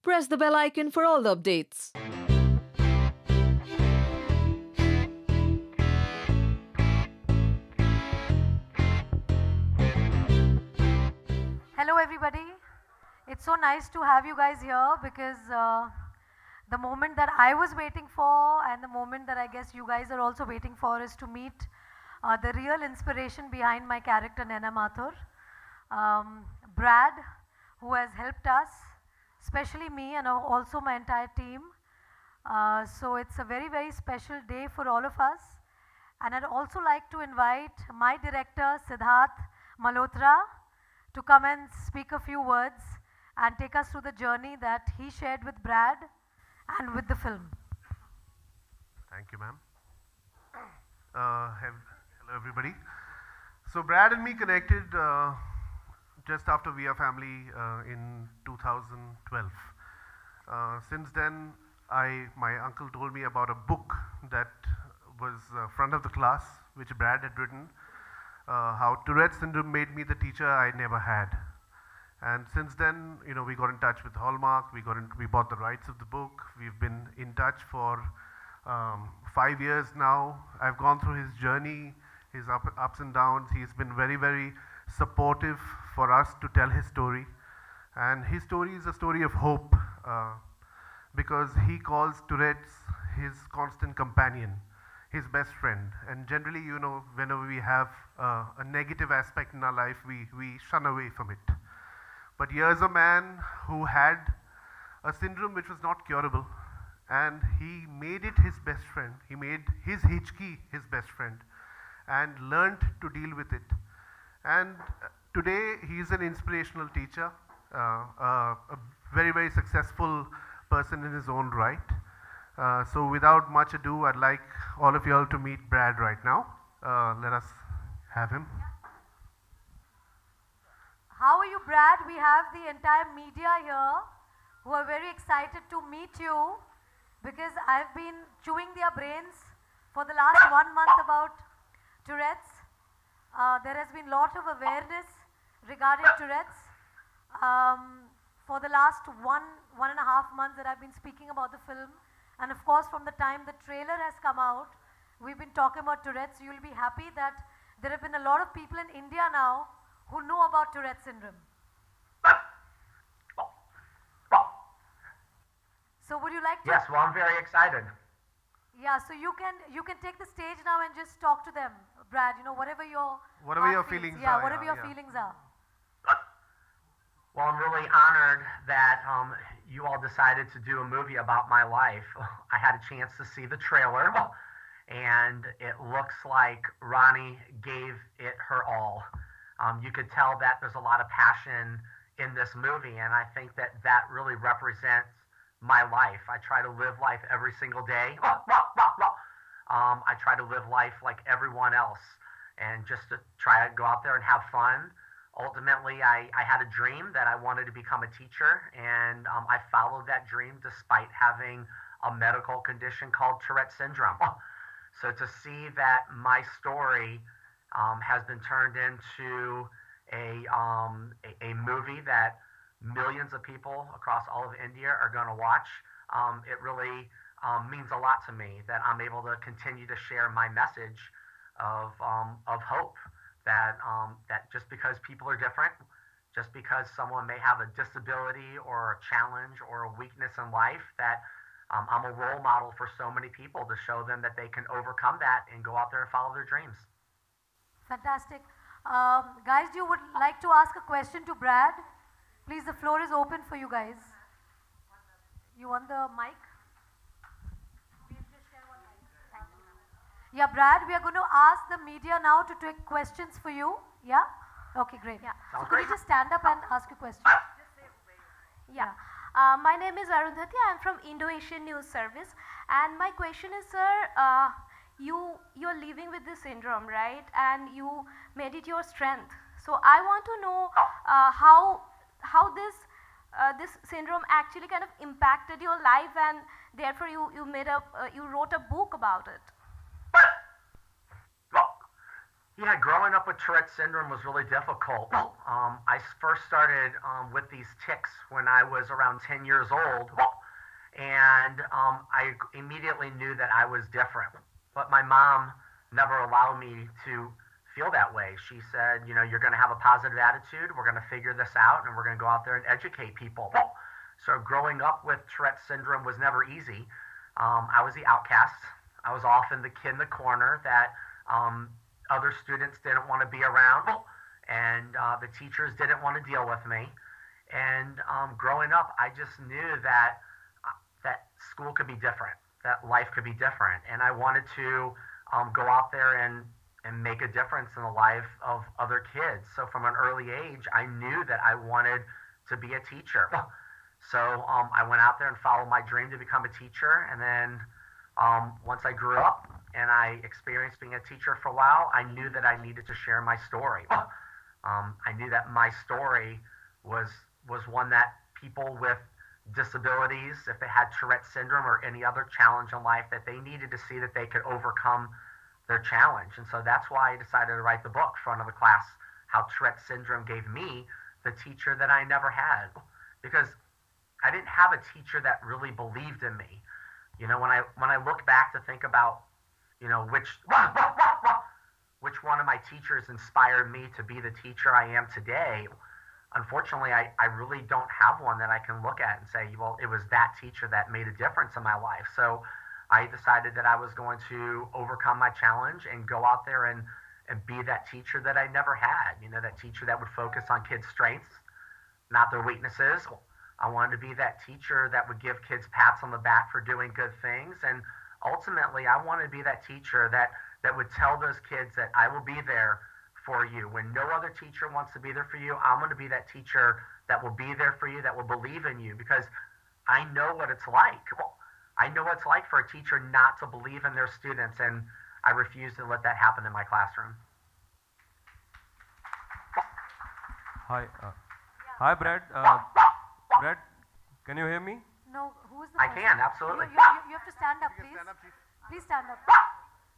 press the bell icon for all the updates. Hello everybody. It's so nice to have you guys here because the moment that I was waiting for and the moment that I guess you guys are also waiting for is to meet the real inspiration behind my character Neha Mathur. Brad, who has helped us, especially me and also my entire team. So it's a very, very special day for all of us. And I'd also like to invite my director, Siddharth Malhotra, to come and speak a few words and take us through the journey that he shared with Brad and with the film. Thank you, ma'am. Hello, everybody. So Brad and me connected just after We Are Family in 2012. Since then, my uncle told me about a book that was front of the class, which Brad had written, how Tourette's syndrome made me the teacher I never had. And since then, we got in touch with Hallmark, we bought the rights of the book, we've been in touch for 5 years now. I've gone through his journey, his ups and downs. He's been very, very supportive for us to tell his story. And his story is a story of hope because he calls Tourette's his constant companion, his best friend. And generally, whenever we have a negative aspect in our life, we shun away from it. But here's a man who had a syndrome which was not curable, and he made it his best friend. He made his Hichki his best friend and learned to deal with it. And today, he's an inspirational teacher, a very, very successful person in his own right. So without much ado, I'd like all of you all to meet Brad right now. Let us have him. How are you, Brad? We have the entire media here who are very excited to meet you because I've been chewing their brains for the last 1 month about Tourette's. There has been a lot of awareness regarding Tourette's. For the last one and a half months that I've been speaking about the film, and of course from the time the trailer has come out, we've been talking about Tourette's. You'll be happy that there have been a lot of people in India now who know about Tourette's syndrome. So would you like to? Yes, well, I'm very excited. Yeah, so you can take the stage now and just talk to them, Brad. Whatever your feelings are. Yeah, whatever your feelings are. Well, I'm really honored that you all decided to do a movie about my life. I had a chance to see the trailer, and it looks like Rani gave it her all. You could tell that there's a lot of passion in this movie, and I think that really represents my life. I try to live life every single day. I try to live life like everyone else and just to try to go out there and have fun. Ultimately, I had a dream that I wanted to become a teacher, and I followed that dream despite having a medical condition called Tourette's syndrome. So to see that my story has been turned into a movie that millions of people across all of India are going to watch, it really means a lot to me that I'm able to continue to share my message of hope. That just because people are different, just because someone may have a disability or a challenge or a weakness in life, that I'm a role model for so many people to show them that they can overcome that and go out there and follow their dreams. Fantastic. Guys, you would like to ask a question to Brad? Please, the floor is open for you guys. You want the mic? Yeah, Brad, we are going to ask the media now to take questions for you. Yeah? Okay, great. Yeah. So could you just stand up and ask a question? Yeah. My name is Arundhati. I'm from Indo-Asian News Service. And my question is, sir, you're living with this syndrome, right? And you made it your strength. So I want to know how this syndrome actually kind of impacted your life, and therefore you wrote a book about it. Yeah, growing up with Tourette syndrome was really difficult. I first started with these tics when I was around 10 years old, and I immediately knew that I was different. But my mom never allowed me to feel that way. She said, you know, you're going to have a positive attitude. We're going to figure this out, and we're going to go out there and educate people. So growing up with Tourette syndrome was never easy. I was the outcast. I was often the kid in the corner that other students didn't want to be around, and the teachers didn't want to deal with me. And growing up, I just knew that that school could be different, that life could be different, and I wanted to go out there and make a difference in the life of other kids. So from an early age, I knew that I wanted to be a teacher. So I went out there and followed my dream to become a teacher, and then once I grew up and I experienced being a teacher for a while, I knew that I needed to share my story. I knew that my story was one that people with disabilities, if they had Tourette syndrome or any other challenge in life, that they needed to see that they could overcome their challenge. And so that's why I decided to write the book, Front of the Class, How Tourette Syndrome Gave Me the Teacher That I Never Had. Because I didn't have a teacher that really believed in me. You know, when I look back to think about, you know, which one of my teachers inspired me to be the teacher I am today, unfortunately, I really don't have one that I can look at and say, well, it was that teacher that made a difference in my life. So I decided that I was going to overcome my challenge and go out there and be that teacher that I never had. You know, that teacher that would focus on kids' strengths, not their weaknesses. I wanted to be that teacher that would give kids pats on the back for doing good things. And ultimately, I wanted to be that teacher that would tell those kids that I will be there for you. When no other teacher wants to be there for you, I'm going to be that teacher that will be there for you, that will believe in you, because I know what it's like. I know what it's like for a teacher not to believe in their students, and I refuse to let that happen in my classroom. Hi. Hi, Brad. Brad, can you hear me? No, who is the I person? can, absolutely. You have to stand up, please. Stand up, please. Please stand up.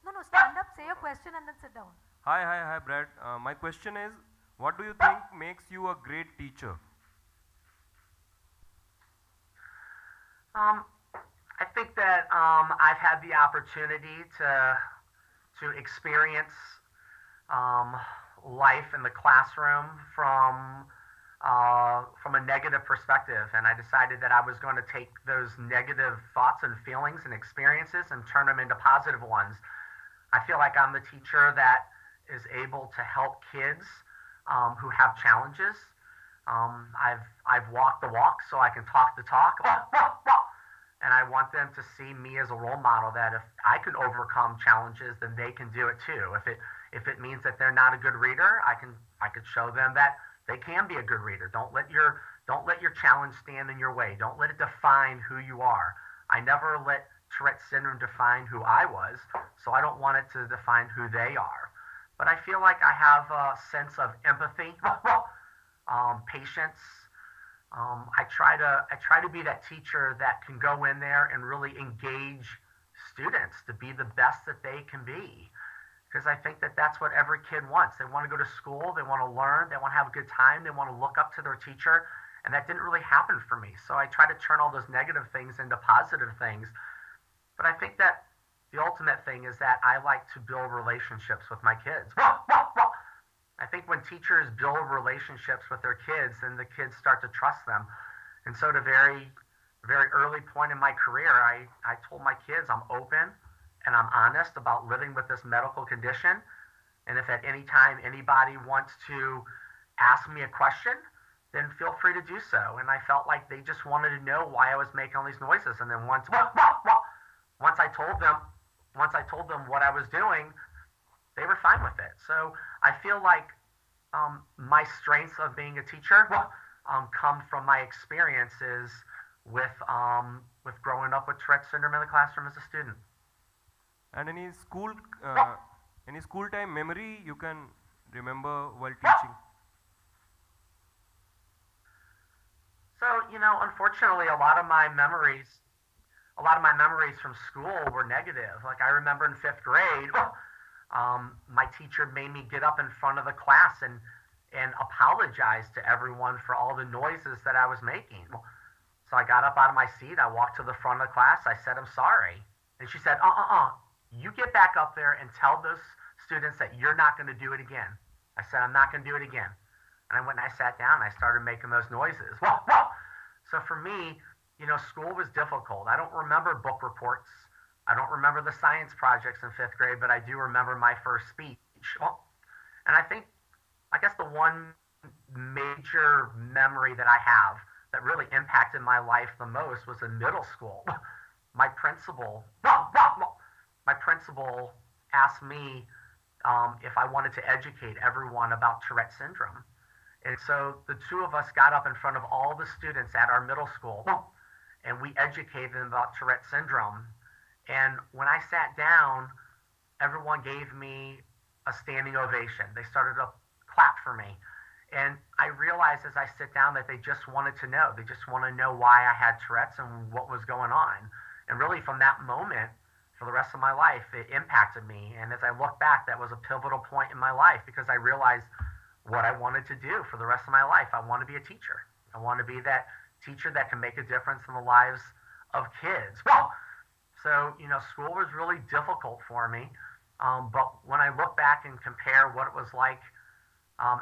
No, stand up, say your question and then sit down. Hi, Brad. My question is, what do you think makes you a great teacher? I think that I've had the opportunity to experience life in the classroom from a negative perspective, and I decided that I was going to take those negative thoughts and feelings and experiences and turn them into positive ones. I feel like I'm the teacher that is able to help kids who have challenges. I've walked the walk, so I can talk the talk. And I want them to see me as a role model, that if I can overcome challenges, then they can do it too. If it means that they're not a good reader, I could show them that they can be a good reader. Don't let your challenge stand in your way. Don't let it define who you are. I never let Tourette syndrome define who I was, so I don't want it to define who they are. But I feel like I have a sense of empathy, patience. I try to be that teacher that can go in there and really engage students to be the best that they can be. Because I think that that's what every kid wants. They want to go to school, they want to learn, they want to have a good time, they want to look up to their teacher, and that didn't really happen for me. So I try to turn all those negative things into positive things. But I think that the ultimate thing is that I like to build relationships with my kids. I think when teachers build relationships with their kids, then the kids start to trust them. And so at a very, very early point in my career, I told my kids I'm open and I'm honest about living with this medical condition. And if at any time anybody wants to ask me a question, then feel free to do so. And I felt like they just wanted to know why I was making all these noises. And then once I told them what I was doing, they were fine with it. So I feel like my strengths of being a teacher come from my experiences with growing up with Tourette syndrome in the classroom as a student. And any school time memory you can remember while teaching? So, unfortunately, a lot of my memories from school were negative. Like I remember in 5th grade, my teacher made me get up in front of the class and apologize to everyone for all the noises that I was making. So I got up out of my seat. I walked to the front of the class. I said, I'm sorry. And she said, you get back up there and tell those students that you're not going to do it again. I said, I'm not going to do it again. And I went and I sat down and I started making those noises. So for me, school was difficult. I don't remember book reports. I don't remember the science projects in 5th grade, but I do remember my first speech. And I guess the one major memory that I have that really impacted my life the most was in middle school. My principal asked me if I wanted to educate everyone about Tourette syndrome. And so the two of us got up in front of all the students at our middle school and we educated them about Tourette syndrome. And when I sat down, everyone gave me a standing ovation. They started to clap for me. And I realized as I sit down that they just wanted to know. They just want to know why I had Tourette's and what was going on. And really from that moment, for the rest of my life, it impacted me. And as I look back, that was a pivotal point in my life because I realized what I wanted to do for the rest of my life. I want to be a teacher. I want to be that teacher that can make a difference in the lives of kids. So, school was really difficult for me. But when I look back and compare what it was like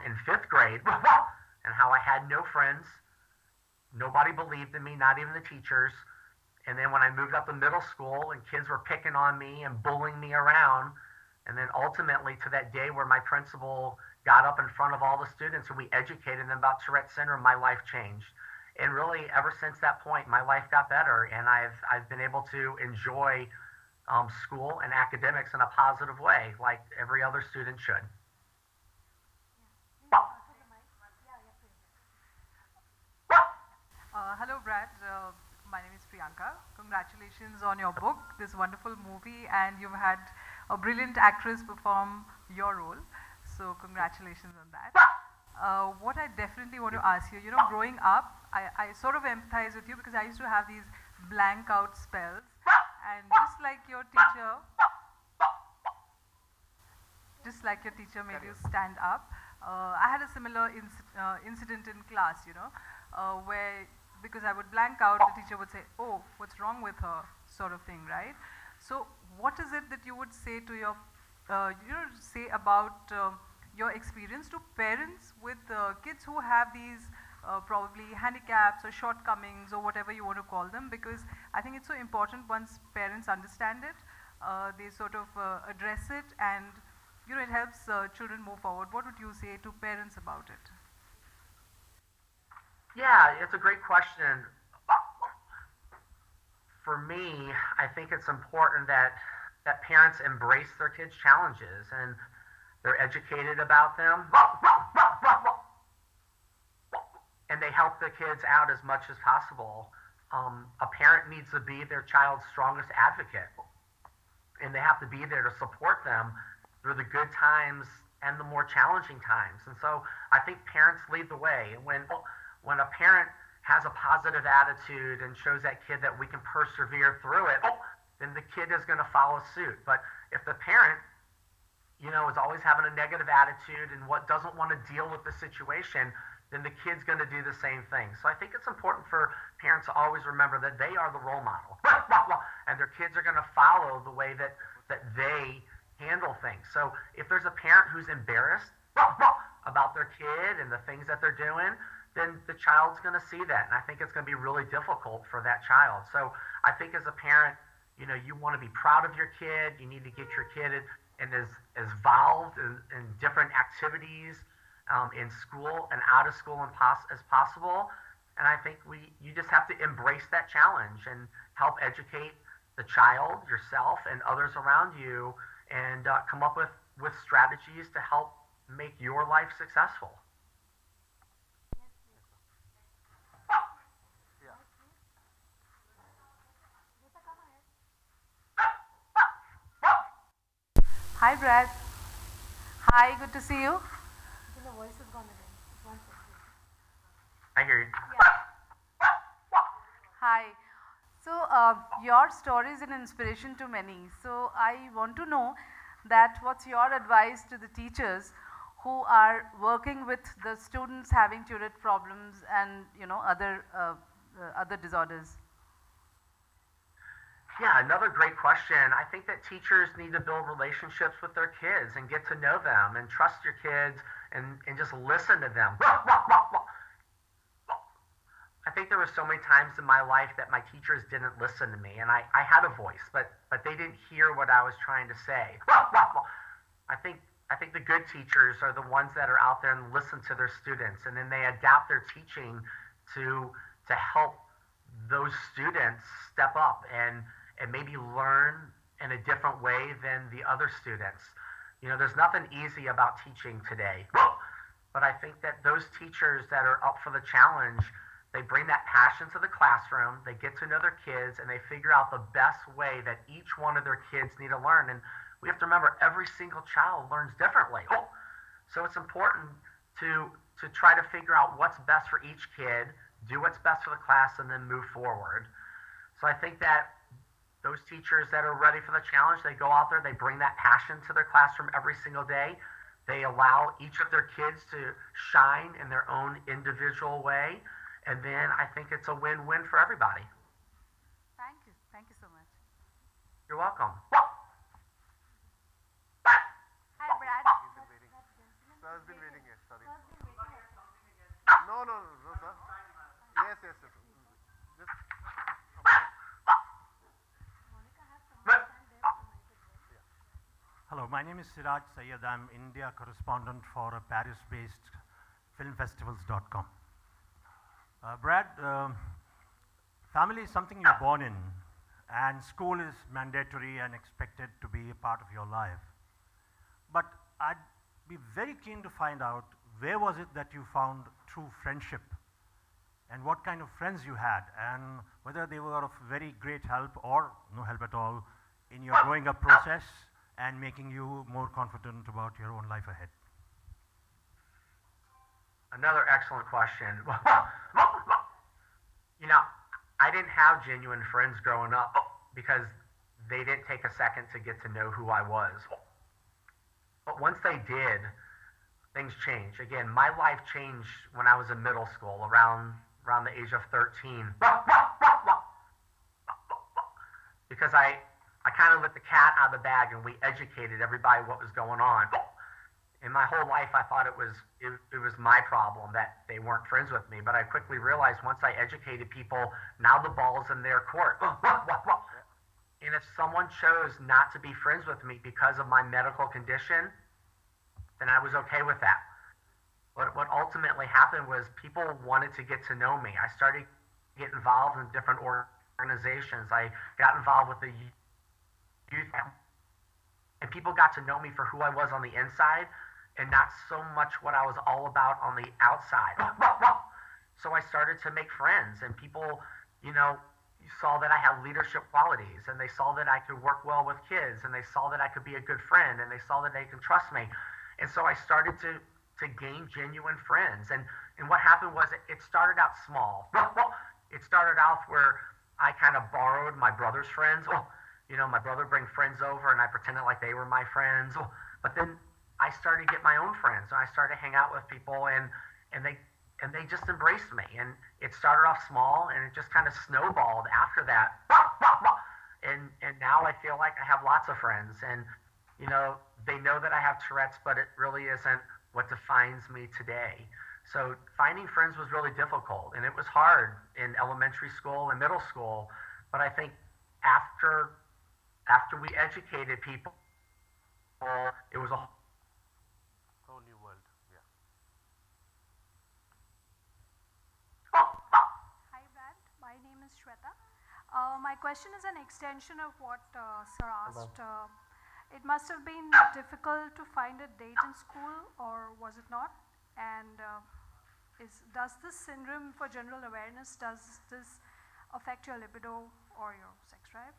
in 5th grade and how I had no friends, nobody believed in me, not even the teachers. And then when I moved up to middle school and kids were picking on me and bullying me around, and then ultimately to that day where my principal got up in front of all the students and we educated them about Tourette syndrome, my life changed. And really, ever since that point, my life got better, and I've been able to enjoy school and academics in a positive way, like every other student should. Hello, Brad. My name is Priyanka. Congratulations on your book, this wonderful movie, and you've had a brilliant actress perform your role. So congratulations on that. What I definitely want to ask you, growing up, I sort of empathize with you because I used to have these blank out spells, and just like your teacher made you stand up, I had a similar incident in class, where because I would blank out, the teacher would say, oh, what's wrong with her, sort of thing, right? So what is it that you would say to your, say about your experience to parents with kids who have these probably handicaps or shortcomings or whatever you want to call them? Because I think it's so important once parents understand it, they sort of address it, and it helps children move forward. What would you say to parents about it? Yeah, it's a great question. For me, I think it's important that parents embrace their kids' challenges and they're educated about them, and they help the kids out as much as possible. A parent needs to be their child's strongest advocate, and they have to be there to support them through the good times and the more challenging times. And so I think parents lead the way. And when a parent has a positive attitude and shows that kid that we can persevere through it, then the kid is going to follow suit. But if the parent, is always having a negative attitude and doesn't want to deal with the situation, then the kid's going to do the same thing. So I think it's important for parents to always remember that they are the role model, and their kids are going to follow the way that they handle things. So if there's a parent who's embarrassed about their kid and the things that they're doing, then the child's going to see that, and I think it's going to be really difficult for that child. So I think as a parent, you want to be proud of your kid. You need to get your kid as involved in different activities in school and out of school as possible. And I think you just have to embrace that challenge and help educate the child, yourself, and others around you, and come up with strategies to help make your life successful. Hi, Brad. Hi, good to see you. The voice is gone again. One second. I hear you. Yeah. Hi. So, your story is an inspiration to many. So, I want to know, that what's your advice to the teachers who are working with the students having Tourette problems and other disorders? Yeah, another great question. I think that teachers need to build relationships with their kids and get to know them and trust your kids and just listen to them. I think there were so many times in my life that my teachers didn't listen to me, and I had a voice, but they didn't hear what I was trying to say. I think the good teachers are the ones that are out there and listen to their students, and then they adapt their teaching to help those students step up and maybe learn in a different way than the other students. You know, there's nothing easy about teaching today, but I think that those teachers that are up for the challenge, they bring that passion to the classroom, they get to know their kids, and they figure out the best way that each one of their kids need to learn. And we have to remember, every single child learns differently. So it's important to try to figure out what's best for each kid, do what's best for the class, and then move forward. So I think that those teachers that are ready for the challenge, they go out there, they bring that passion to their classroom every single day. They allow each of their kids to shine in their own individual way. And then I think it's a win-win for everybody. Thank you. Thank you so much. You're welcome. Hi, Brad. Sir's been waiting here, sorry. No, sir. Yes. Just Hello, my name is Siraj Syed. I'm India correspondent for a Paris-based filmfestivals.com. Brad, family is something you're born in, and school is mandatory and expected to be a part of your life. But I'd be very keen to find out, where was it that you found true friendship, and what kind of friends you had, and whether they were of very great help or no help at all in your growing up process and making you more confident about your own life ahead. Another excellent question. You know, I didn't have genuine friends growing up because they didn't take a second to get to know who I was. But once they did, things changed. Again, my life changed when I was in middle school, around the age of 13. Because I kind of let the cat out of the bag and we educated everybody what was going on. In my whole life, I thought it was my problem that they weren't friends with me. But I quickly realized once I educated people, now the ball's in their court. And if someone chose not to be friends with me because of my medical condition, then I was okay with that. But what ultimately happened was people wanted to get to know me. I started to get involved in different organizations. I got involved with the youth, and people got to know me for who I was on the inside and not so much what I was all about on the outside. So I started to make friends, and people, you know, saw that I had leadership qualities, and they saw that I could work well with kids, and they saw that I could be a good friend, and they saw that they could trust me. And so I started to gain genuine friends. And what happened was it started out small. It started out where I kind of borrowed my brother's friends. You know, my brother would bring friends over, and I pretended like they were my friends. But then I started to get my own friends, and I started to hang out with people, and they just embraced me. And it started off small, and it just kind of snowballed after that. And now I feel like I have lots of friends, and you know, they know that I have Tourette's, but it really isn't what defines me today. So finding friends was really difficult, and it was hard in elementary school and middle school. But I think after we educated people, it was a whole new world. Yeah. Hi, Brad. My name is Shweta. My question is an extension of what Sir asked. It must have been difficult to find a date in school, or was it not? And does this syndrome for general awareness, does this affect your libido or your sex drive?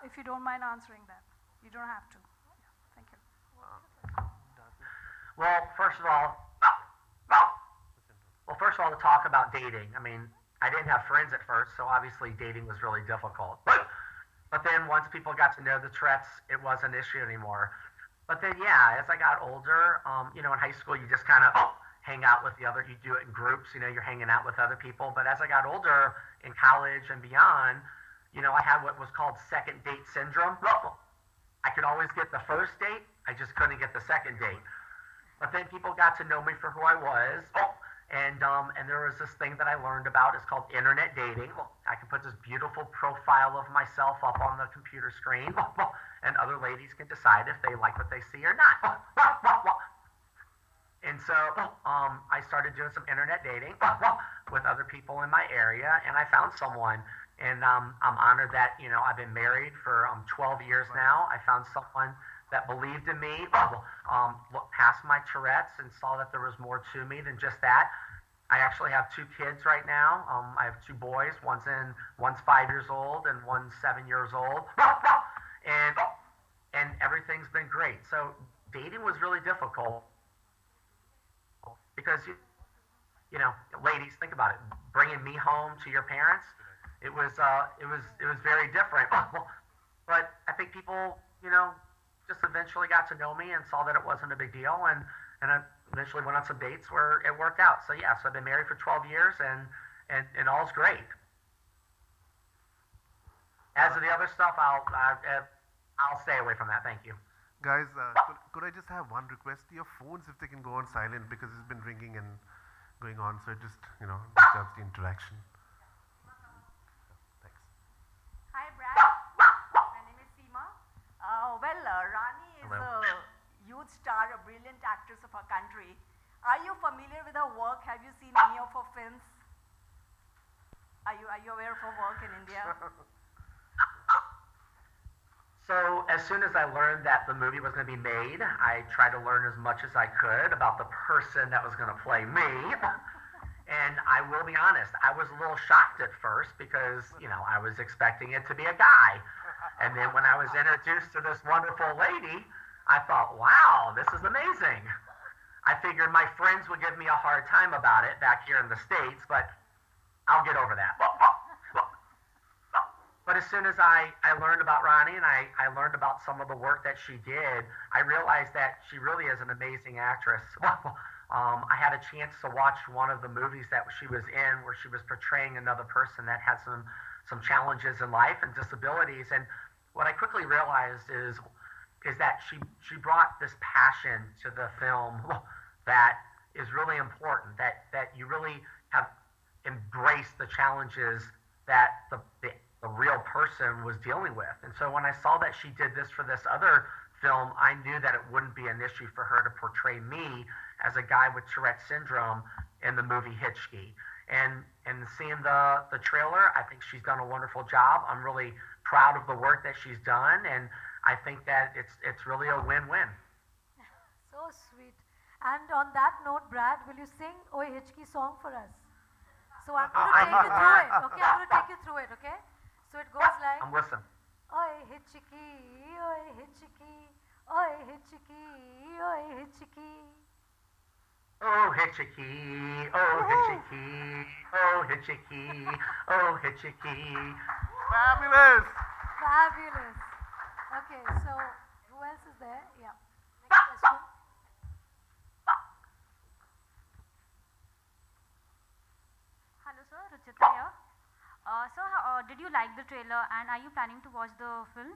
If you don't mind answering that. You don't have to. Yeah, thank you. Well, first of all, to talk about dating. I mean, I didn't have friends at first, so obviously dating was really difficult. But then once people got to know the Tourette's, it wasn't an issue anymore. But then, yeah, as I got older, in high school, you just kind of hang out with the other, you do it in groups, you're hanging out with other people. But as I got older, in college and beyond, I had what was called second date syndrome. I could always get the first date, I just couldn't get the second date. But then people got to know me for who I was. And there was this thing that I learned about. It's called internet dating. I can put this beautiful profile of myself up on the computer screen, and other ladies can decide if they like what they see or not. And so I started doing some internet dating with other people in my area, and I found someone. And I'm honored that I've been married for 12 years now. I found someone that believed in me, looked past my Tourette's and saw that there was more to me than just that. I actually have 2 kids right now. I have 2 boys. One's 5 years old and one's 7 years old. And everything's been great. So dating was really difficult because ladies, think about it. Bringing me home to your parents, it was very different. But I think people, just eventually got to know me and saw that it wasn't a big deal, and I eventually went on some dates where it worked out. So yeah, so I've been married for 12 years, and all's great. As of the other stuff, I'll stay away from that. Thank you. Guys, could I just have one request? Your phones, if they can go on silent, because it's been ringing and going on, so it just disturbs the interaction. Thanks. Hi, Brad. My name is Seema. Rani is a huge star, a brilliant actress of our country. Are you familiar with her work? Have you seen any of her films? Are you aware of her work in India? So as soon as I learned that the movie was going to be made, I tried to learn as much as I could about the person that was going to play me. And I will be honest, I was a little shocked at first because, I was expecting it to be a guy. And then when I was introduced to this wonderful lady, I thought, wow, this is amazing. I figured my friends would give me a hard time about it back here in the States, but I'll get over that. But as soon as I learned about Rani and I learned about some of the work that she did, I realized that she really is an amazing actress. I had a chance to watch one of the movies that she was in where she was portraying another person that had some challenges in life and disabilities. And what I quickly realized is that she brought this passion to the film that is really important, that you really have embraced the challenges that the real person was dealing with. And so when I saw that she did this for this other film, I knew that it wouldn't be an issue for her to portray me as a guy with Tourette's syndrome in the movie Hichki. And seeing the trailer, I think she's done a wonderful job. I'm really proud of the work that she's done, and I think that it's really a win-win. So sweet. And on that note, Brad, will you sing Oye Hichki song for us? So I'm going to take you through it, okay? I'm going to take you through it, okay? So it goes like, I'm listening. Oye Hichki, Oye Hichki, Oye Hichki, Oye Hichki. Oh, Hichki, oh, Hichki, oh, Hichki, oh, Hichki. Fabulous! Fabulous. Okay, so who else is there? Yeah. Next question. Hello, sir. Ruchita here. Sir, did you like the trailer and are you planning to watch the film?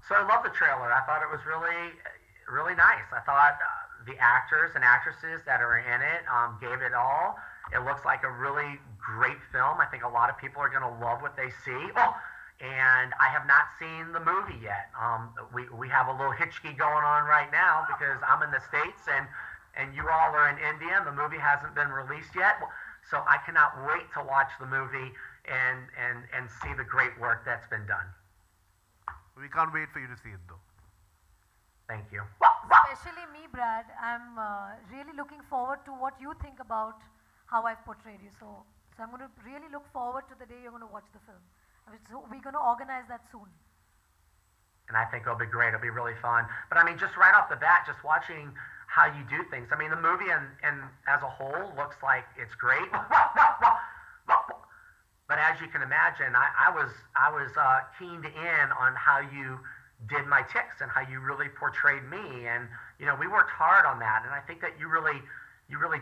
So I love the trailer. I thought it was really nice. I thought the actors and actresses that are in it gave it all. It looks like a really great film. I think a lot of people are going to love what they see. And I have not seen the movie yet. We have a little Hichki going on right now because I'm in the States and you all are in India and the movie hasn't been released yet. So I cannot wait to watch the movie and see the great work that's been done. We can't wait for you to see it though. Thank you. Especially me, Brad. I'm really looking forward to what you think about how I've portrayed you. So I'm going to really look forward to the day you're going to watch the film. So we're going to organize that soon. And I think it'll be great. It'll be really fun. But I mean, just right off the bat, just watching how you do things. I mean, the movie and as a whole looks like it's great. But as you can imagine, I was keened in on how you did my tics and how you really portrayed me, and we worked hard on that, and I think that you really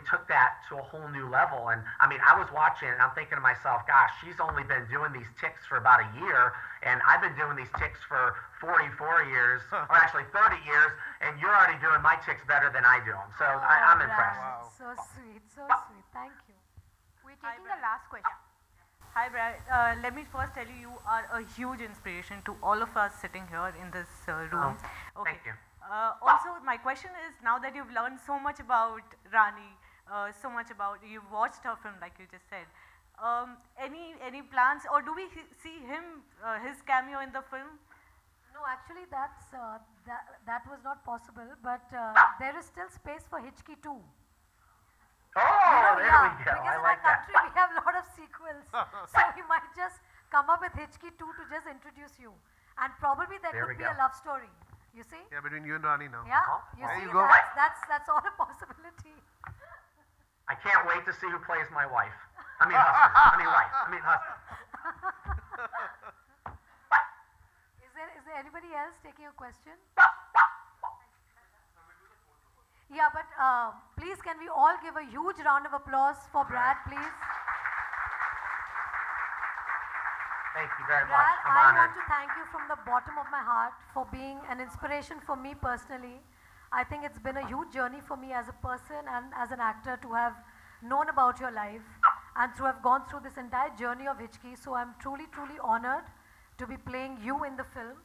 took that to a whole new level. And I mean, I was watching and I'm thinking to myself, gosh, she's only been doing these tics for about a year, and I've been doing these tics for 44 years, or actually 30 years, and you're already doing my tics better than I do them. So I'm impressed. Wow. So sweet, so sweet. Thank you. We're taking the last question. Hi, Brad. Let me first tell you, you are a huge inspiration to all of us sitting here in this room. Thank you. Also, my question is, now that you've learned so much about Rani, you've watched her film, like you just said, any plans, or do we see his cameo in the film? No, actually, that was not possible, but there is still space for Hichki too. Oh, there we go. Because I in like our country that. we have a lot of sequels, so we might just come up with Hichki 2 to just introduce you, and probably there could be a love story. You see? Yeah, between you and Rani now. Yeah, you there see, you go. that's all a possibility. I can't wait to see who plays my wife. I mean husband. I mean wife. I mean husband. Is there anybody else taking a question? Yeah, but please can we all give a huge round of applause for Brad, please? Thank you very much. Brad, I'm I honored. want to thank you from the bottom of my heart for being an inspiration for me personally. I think it's been a huge journey for me as a person and as an actor to have known about your life and to have gone through this entire journey of Hichki. So I'm truly, truly honored to be playing you in the film.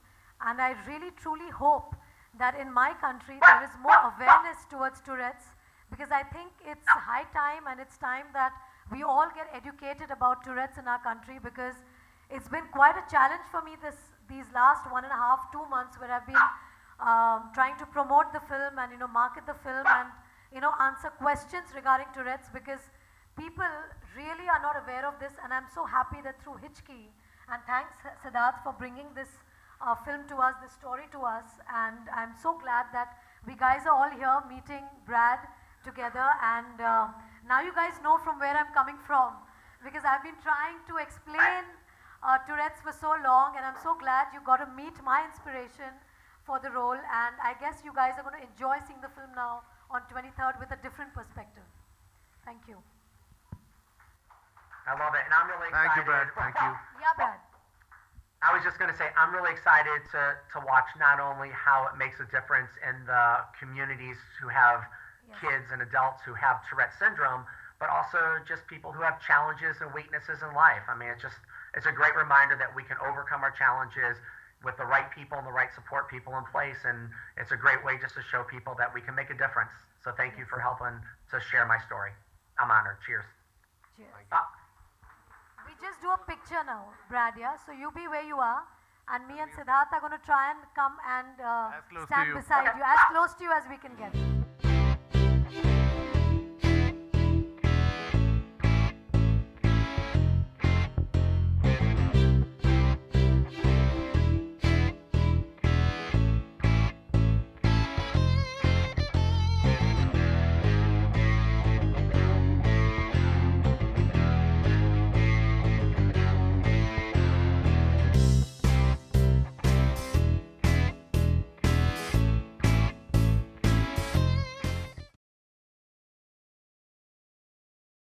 And I really, truly hope that in my country there is more awareness towards Tourette's, because I think it's high time and it's time that we all get educated about Tourette's in our country, because it's been quite a challenge for me these last 1.5, 2 months where I've been trying to promote the film and market the film and answer questions regarding Tourette's, because people really are not aware of this, and I'm so happy that through Hichki, and thanks Siddharth for bringing this film to us, this story to us, and I'm so glad that we guys are all here meeting Brad together, and now you guys know from where I'm coming from, because I've been trying to explain Tourette's for so long, and I'm so glad you got to meet my inspiration for the role, and I guess you guys are going to enjoy seeing the film now on 23rd with a different perspective. Thank you. I love it, and I'm really excited. Thank you, Brad. Thank you. Yeah, Brad. I was just going to say, I'm really excited to watch not only how it makes a difference in the communities who have kids and adults who have Tourette syndrome, but also just people who have challenges and weaknesses in life. I mean, it's a great reminder that we can overcome our challenges with the right people and the right support people in place, and it's a great way just to show people that we can make a difference. So thank you for helping to share my story. I'm honored. Cheers. Cheers. We just do a picture now, Brad, yeah? So you be where you are, and me and Siddharth are going to try and come and stand beside you, as close to you as we can get.